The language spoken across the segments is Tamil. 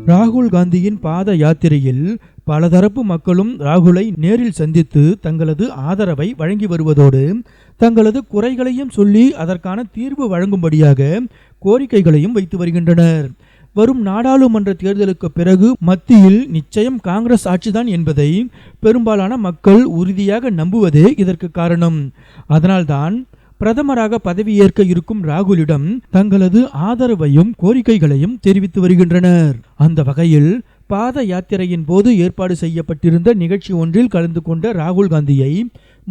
ராகுல் காந்தியின் பாத யாத்திரையில் பலதரப்பு மக்களும் ராகுலை நேரில் சந்தித்து தங்களது ஆதரவை வழங்கி வருவதோடு தங்களது குறைகளையும் சொல்லி அதற்கான தீர்வு வழங்கும்படியாக கோரிக்கைகளையும் வைத்து வருகின்றனர். வரும் நாடாளுமன்ற தேர்தலுக்கு பிறகு மத்தியில் நிச்சயம் காங்கிரஸ் ஆட்சிதான் என்பதை பெரும்பாலான மக்கள் உறுதியாக நம்புவதே இதற்கு காரணம். அதனால்தான் பிரதமராக பதவியேற்க இருக்கும் ராகுலிடம் தங்களது ஆதரவையும் கோரிக்கைகளையும் தெரிவித்து வருகின்றனர். அந்த வகையில் பாத யாத்திரையின் போது ஏற்பாடு செய்யப்பட்டிருந்த நிகழ்ச்சி ஒன்றில் கலந்து கொண்ட ராகுல் காந்தியை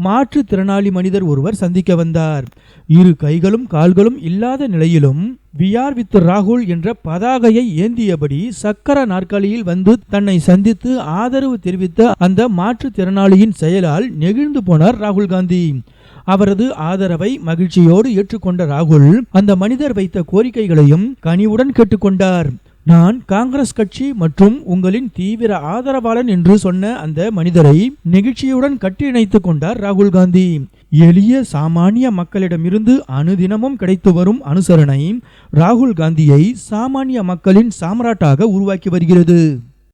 மாற்றுத்திறனாளி மனிதர் ஒருவர் சந்திக்க வந்தார். இரு கைகளும் கால்களும் இல்லாத நிலையிலும் "வி ஆர் வித் ராகுல்" என்ற பதாகையை ஏந்தியபடி சக்கர நாற்காலியில் வந்து தன்னை சந்தித்து ஆதரவு தெரிவித்த அந்த மாற்றுத்திறனாளியின் செயலால் நெகிழ்ந்து போனார் ராகுல் காந்தி. அவரது ஆதரவை மகிழ்ச்சியோடு ஏற்றுக்கொண்ட ராகுல் அந்த மனிதர் வைத்த கோரிக்கைகளையும் கனிவுடன் கேட்டுக்கொண்டார். "நான் காங்கிரஸ் கட்சி மற்றும் உங்களின் தீவிர ஆதரவாளன்" என்று சொன்ன அந்த மனிதரை நெகிழ்ச்சியுடன் கட்டியணைத்துக் கொண்டார் ராகுல் காந்தி. எளிய சாமானிய மக்களிடமிருந்து அனுதினமும் கிடைத்து வரும் அனுசரணை ராகுல் காந்தியை சாமானிய மக்களின் சாம்ராட்டாக உருவாக்கி வருகிறது.